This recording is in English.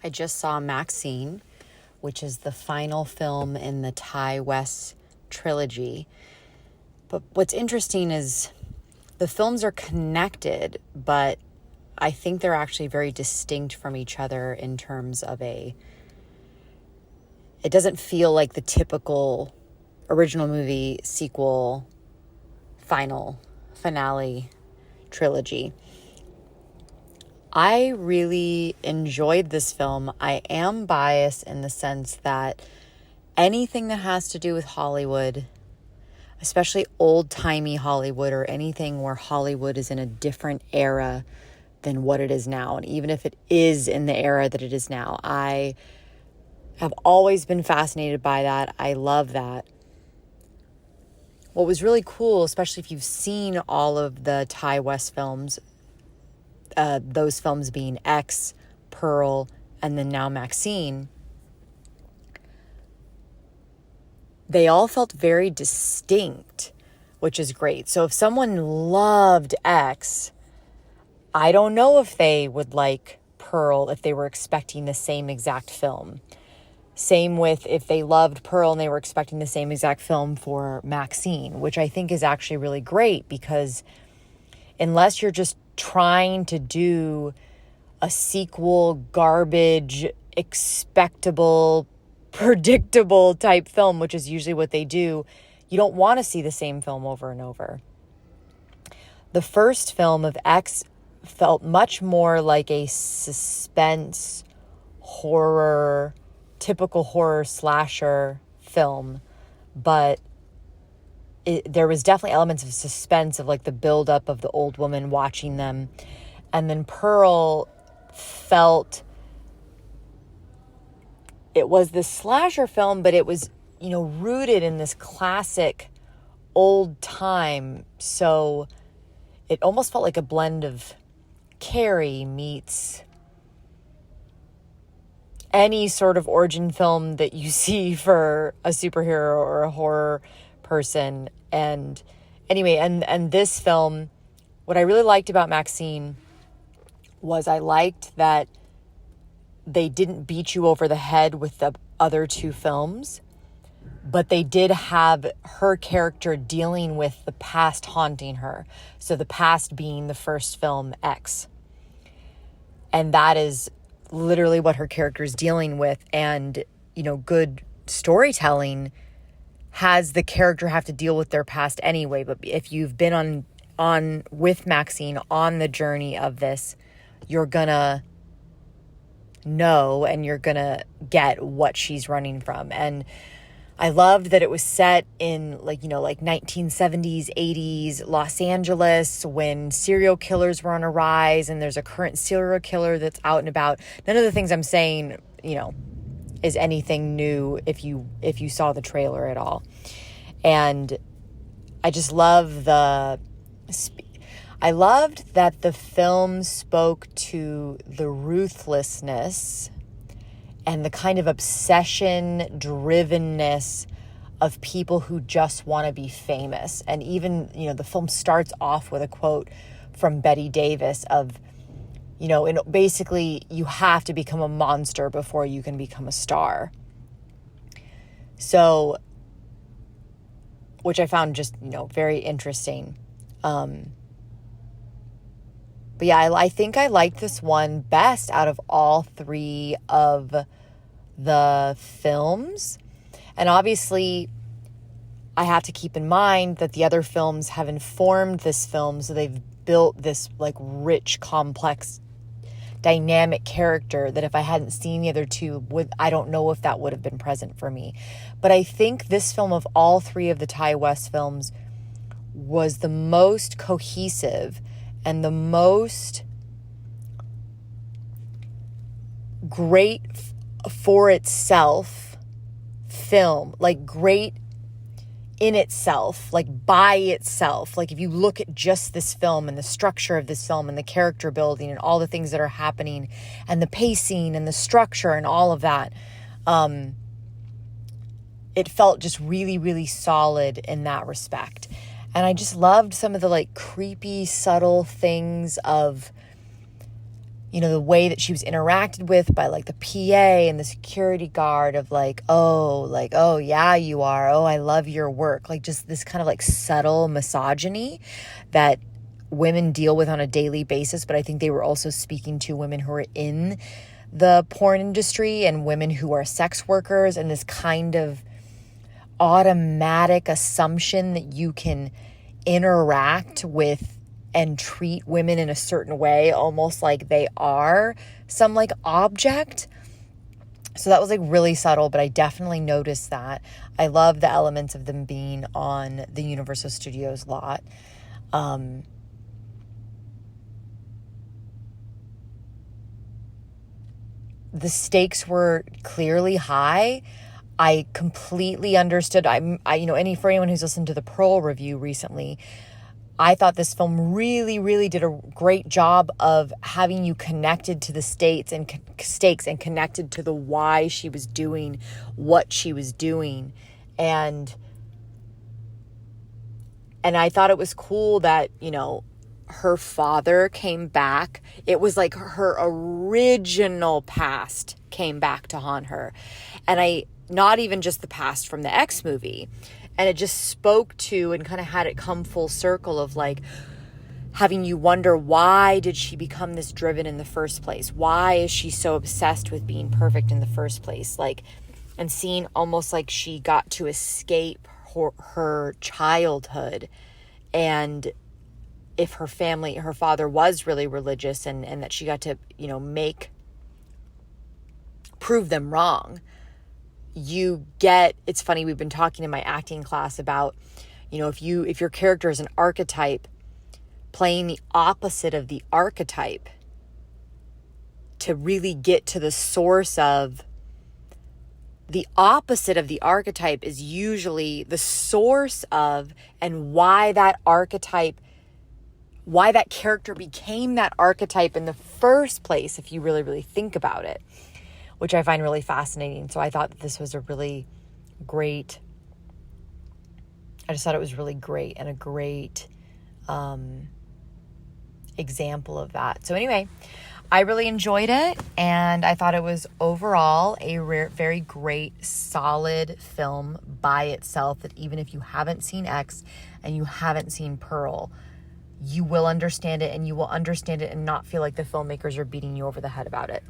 I just saw MaXXXine, which is the final film in the Ty West trilogy. But what's interesting is the films are connected, but I think they're actually very distinct from each other in terms of it doesn't feel like the typical original movie, sequel, finale trilogy. I really enjoyed this film. I am biased in the sense that anything that has to do with Hollywood, especially old-timey Hollywood or anything where Hollywood is in a different era than what it is now, and even if it is in the era that it is now, I have always been fascinated by that. I love that. What was really cool, especially if you've seen all of the Ty West films, those films being X, Pearl, and then now MaXXXine, they all felt very distinct, which is great. So if someone loved X, I don't know if they would like Pearl if they were expecting the same exact film. Same with if they loved Pearl and they were expecting the same exact film for MaXXXine, which I think is actually really great because unless you're just trying to do a sequel, garbage, expectable, predictable type film, which is usually what they do, you don't want to see the same film over and over. The first film of X felt much more like a suspense, horror, typical horror slasher film, but there was definitely elements of suspense of like the buildup of the old woman watching them. And then Pearl felt it was this slasher film, but it was, rooted in this classic old time. So it almost felt like a blend of Carrie meets any sort of origin film that you see for a superhero or a horror person. And anyway, and this film, what I really liked about MaXXXine was I liked that they didn't beat you over the head with the other two films, but they did have her character dealing with the past haunting her. So the past being the first film, X. And that is literally what her character is dealing with. And, good storytelling has the character have to deal with their past anyway. But if you've been on with MaXXXine on the journey of this, you're gonna know and you're gonna get what she's running from. And I loved that it was set in like 1970s, 80s Los Angeles when serial killers were on a rise and there's a current serial killer that's out and about. None of the things I'm saying, is anything new if you saw the trailer at all. And I just love I loved that the film spoke to the ruthlessness and the kind of obsession-drivenness of people who just want to be famous. And even, the film starts off with a quote from Betty Davis of, and basically you have to become a monster before you can become a star. So, which I found just, very interesting. But yeah, I think I liked this one best out of all three of the films. And obviously, I have to keep in mind that the other films have informed this film. So they've built this like rich, complex, dynamic character that if I hadn't seen the other two, I don't know if that would have been present for me. But I think this film of all three of the Ty West films was the most cohesive and the most great for itself film, like great in itself, like by itself. Like if you look at just this film and the structure of this film and the character building and all the things that are happening and the pacing and the structure and all of that, it felt just really, really solid in that respect. And I just loved some of the like creepy, subtle things of, the way that she was interacted with by like the PA and the security guard of like, oh yeah, you are. Oh, I love your work. Like just this kind of like subtle misogyny that women deal with on a daily basis. But I think they were also speaking to women who are in the porn industry and women who are sex workers, and this kind of automatic assumption that you can interact with and treat women in a certain way, almost like they are some like object. So that was like really subtle, but I definitely noticed that. I love the elements of them being on the Universal Studios lot. The stakes were clearly high. I completely understood. For anyone who's listened to the Pearl review recently, I thought this film really, really did a great job of having you connected to the stakes and connected to the why she was doing what she was doing. And I thought it was cool that, her father came back. It was like her original past came back to haunt her. And not even just the past from the X movie. And it just spoke to and kind of had it come full circle of like having you wonder, why did she become this driven in the first place? Why is she so obsessed with being perfect in the first place? Like, and seeing almost like she got to escape her childhood. And if her father was really religious and that she got to, prove them wrong. It's funny, we've been talking in my acting class about, if your character is an archetype, playing the opposite of the archetype to really get to the source of the opposite of the archetype is usually the source of and why that character became that archetype in the first place, if you really, really think about it, which I find really fascinating. So I thought that this was I just thought it was really great and a great example of that. So anyway, I really enjoyed it, and I thought it was overall a very great, solid film by itself, that even if you haven't seen X and you haven't seen Pearl, you will understand it, and you will understand it and not feel like the filmmakers are beating you over the head about it.